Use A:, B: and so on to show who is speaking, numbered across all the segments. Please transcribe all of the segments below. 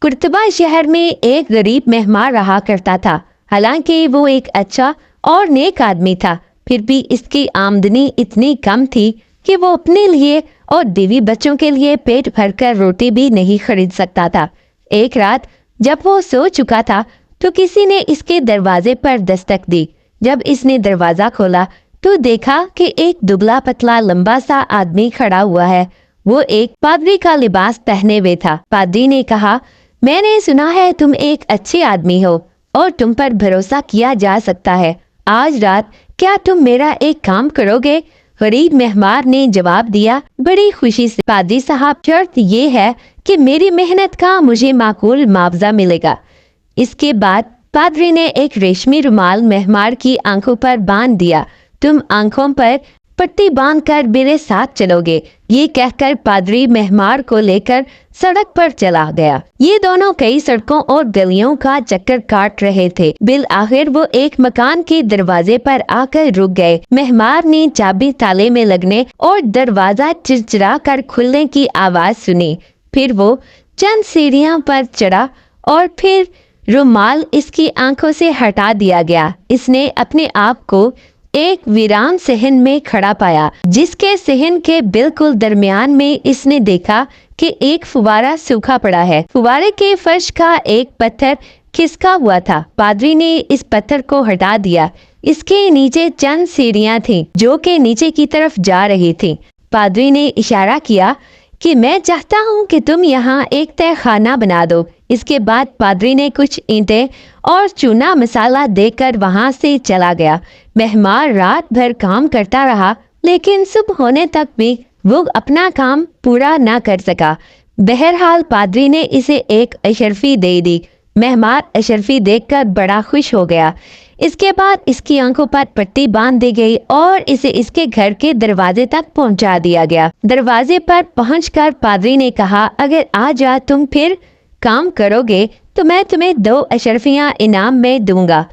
A: कुर्तबा शहर में एक गरीब मेहमान रहा करता था। हालांकि वो एक अच्छा और नेक आदमी था, फिर भी इसकी आमदनी इतनी कम थी कि वो अपने लिए और बीवी बच्चों के लिए पेट भरकर रोटी भी नहीं खरीद सकता था। एक रात जब वो सो चुका था तो किसी ने इसके दरवाजे पर दस्तक दी। जब इसने दरवाजा खोला तो देखा कि एक दुबला पतला लंबा सा आदमी खड़ा हुआ है। वो एक पादरी का लिबास पहने हुए था। पादरी ने कहा, मैंने सुना है तुम एक अच्छे आदमी हो और तुम पर भरोसा किया जा सकता है। आज रात क्या तुम मेरा एक काम करोगे? गरीब मेहमान ने जवाब दिया बड़ी खुशी से, पादरी साहब, शर्त ये है कि मेरी मेहनत का मुझे माकूल मुआवजा मिलेगा। इसके बाद पादरी ने एक रेशमी रुमाल मेहमान की आंखों पर बांध दिया। तुम आंखों पर पट्टी बांधकर मेरे साथ चलोगे। ये कहकर पादरी मेहमान को लेकर सड़क पर चला गया। ये दोनों कई सड़कों और गलियों का चक्कर काट रहे थे। बिल आखिर वो एक मकान के दरवाजे पर आकर रुक गए। मेहमान ने चाबी ताले में लगने और दरवाजा चिरचिरा कर खुलने की आवाज सुनी। फिर वो चंद सीढ़ियों पर चढ़ा और फिर रुमाल इसकी आंखों से हटा दिया गया। इसने अपने आप को एक वीरान सहन में खड़ा पाया, जिसके सहन के बिल्कुल दरमियान में इसने देखा कि एक फुवारा सूखा पड़ा है। फुवारे के फर्श का एक पत्थर खिसका हुआ था। पादरी ने इस पत्थर को हटा दिया। इसके नीचे चंद सीढ़ियां थीं जो कि नीचे की तरफ जा रही थीं। पादरी ने इशारा किया कि मैं चाहता हूं कि तुम यहाँ एक तहखाना बना दो। इसके बाद पादरी ने कुछ ईंटें और चूना मसाला देकर वहां से चला गया। मेहमान रात भर काम करता रहा, लेकिन सुबह होने तक भी वो अपना काम पूरा न कर सका। बहरहाल पादरी ने इसे एक अशरफी दे दी। मेहमान अशरफी देखकर बड़ा खुश हो गया। इसके बाद इसकी आंखों पर पट्टी बांध दी गई और इसे इसके घर के दरवाजे तक पहुंचा दिया गया। दरवाजे पर पहुंचकर पादरी ने कहा, अगर आज तुम फिर काम करोगे तो मैं तुम्हें 2 अशरफियां इनाम में दूंगा।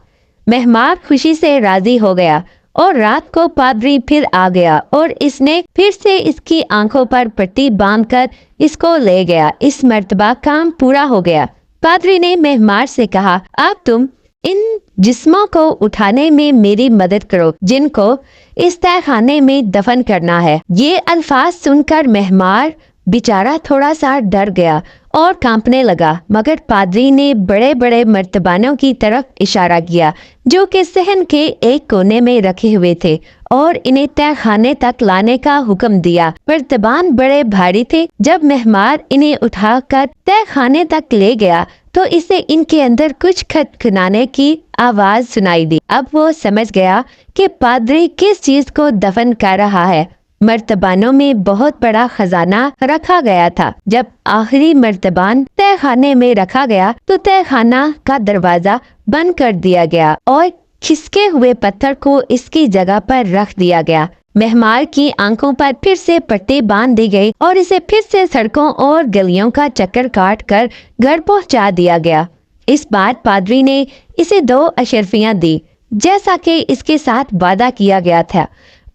A: मेहमान खुशी से राजी हो गया और रात को पादरी फिर आ गया और इसने फिर से इसकी आंखों पर पट्टी बांधकर इसको ले गया। इस मर्तबा काम पूरा हो गया। पादरी ने मेहमान से कहा, अब तुम इन जिस्मों को उठाने में मेरी मदद करो जिनको इस तहखाने में दफन करना है। ये अल्फाज सुनकर मेहमान बेचारा थोड़ा सा डर गया और कांपने लगा, मगर पादरी ने बड़े बड़े मर्तबानों की तरफ इशारा किया जो कि सहन के एक कोने में रखे हुए थे और इन्हें तहखाने तक लाने का हुक्म दिया। मर्तबान बड़े भारी थे। जब मेहमान इन्हें उठाकर तहखाने तक ले गया तो इसे इनके अंदर कुछ खटखटाने की आवाज सुनाई दी। अब वो समझ गया कि पादरी किस चीज को दफन कर रहा है। मर्तबानों में बहुत बड़ा खजाना रखा गया था। जब आखिरी मर्तबान तहखाने में रखा गया तो तहखाना का दरवाजा बंद कर दिया गया और खिसके हुए पत्थर को इसकी जगह पर रख दिया गया। मेहमान की आंखों पर फिर से पट्टी बांध दी गई और इसे फिर से सड़कों और गलियों का चक्कर काट कर घर पहुंचा दिया गया। इस बार पादरी ने इसे 2 अशरफियां दी, जैसा कि इसके साथ वादा किया गया था।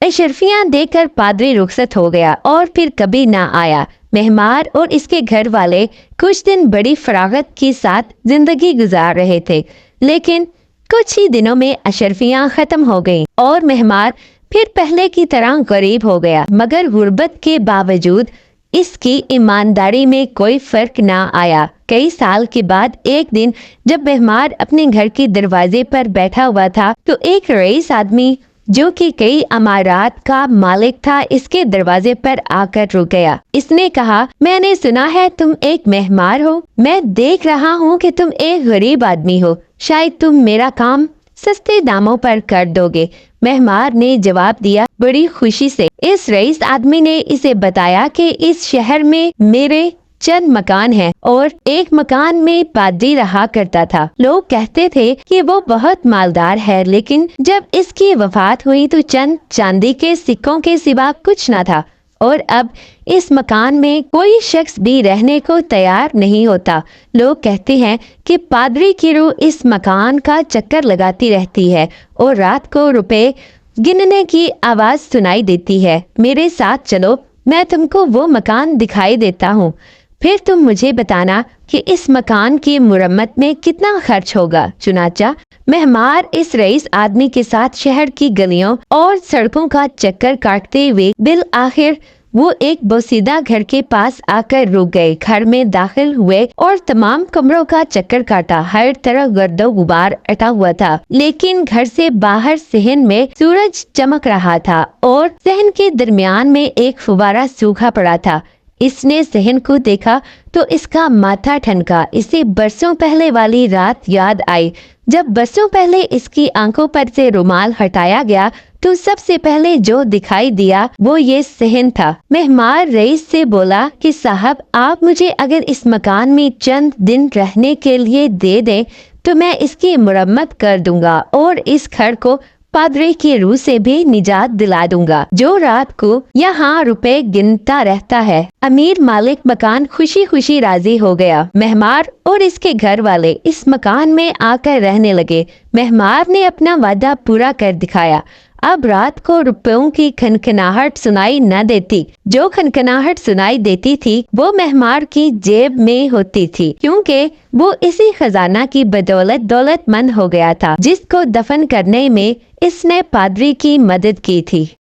A: अशरफियां देकर पादरी रुखसत हो गया और फिर कभी ना आया। मेहमान और इसके घर वाले कुछ दिन बड़ी फरागत के साथ जिंदगी गुजार रहे थे, लेकिन कुछ ही दिनों में अशरफियां खत्म हो गईं और मेहमान फिर पहले की तरह गरीब हो गया। मगर गुर्बत के बावजूद इसकी ईमानदारी में कोई फर्क ना आया। कई साल के बाद एक दिन जब मेहमान अपने घर के दरवाजे पर बैठा हुआ था तो एक रईस आदमी जो कि कई अमारात का मालिक था इसके दरवाजे पर आकर रुक गया। इसने कहा, मैंने सुना है तुम एक मेहमान हो। मैं देख रहा हूँ कि तुम एक गरीब आदमी हो। शायद तुम मेरा काम सस्ते दामों पर कर दोगे। मेहमान ने जवाब दिया बड़ी खुशी से। इस रईस आदमी ने इसे बताया कि इस शहर में मेरे चंद मकान हैं और एक मकान में पादरी रहा करता था। लोग कहते थे कि वो बहुत मालदार है, लेकिन जब इसकी वफात हुई तो चंद चांदी के सिक्कों के सिवा कुछ न था और अब इस मकान में कोई शख्स भी रहने को तैयार नहीं होता। लोग कहते हैं कि पादरी की रूह इस मकान का चक्कर लगाती रहती है और रात को रुपए गिनने की आवाज सुनाई देती है। मेरे साथ चलो, मैं तुमको वो मकान दिखाई देता हूँ। پھر تم مجھے بتانا کہ اس مکان کی مرمت میں کتنا خرچ ہوگا۔ چنانچہ مہمار اس رئیس آدمی کے ساتھ شہر کی گلیوں اور سڑکوں کا چکر کاٹتے ہوئے بالآخر وہ ایک بوسیدہ گھر کے پاس آ کر رک گئے۔ گھر میں داخل ہوئے اور تمام کمروں کا چکر کاٹا۔ ہر طرف گرد و غبار اٹا ہوا تھا، لیکن گھر سے باہر صحن میں سورج چمک رہا تھا اور صحن کے درمیان میں ایک فوارہ سوکھا پڑا تھا۔ اس نے صحن کو دیکھا تو اس کا ماتھا ٹھنکا۔ اسے برسوں پہلے والی رات یاد آئی جب برسوں پہلے اس کی آنکھوں پر سے رومال ہٹایا گیا تو سب سے پہلے جو دکھائی دیا وہ یہ صحن تھا۔ مہمار رئیس سے بولا کہ صاحب، آپ مجھے اگر اس مکان میں چند دن رہنے کے لیے دے دیں تو میں اس کی مرمت کر دوں گا اور اس گھر کو پادری کی روح سے بھی نجات دلا دوں گا جو رات کو یہاں روپے گنتا رہتا ہے۔ امیر مالک مکان خوشی خوشی راضی ہو گیا۔ مہمار اور اس کے گھر والے اس مکان میں آ کر رہنے لگے۔ مہمار نے اپنا وعدہ پورا کر دکھایا۔ اب رات کو روپیوں کی کھنکھناہٹ سنائی نہ دیتی۔ جو کھنکھناہٹ سنائی دیتی تھی وہ مہمار کی جیب میں ہوتی تھی، کیونکہ وہ اسی خزانہ کی بدولت دولت مند ہو گیا تھا جس کو دفن کرنے میں اس نے پادری کی مدد کی تھی۔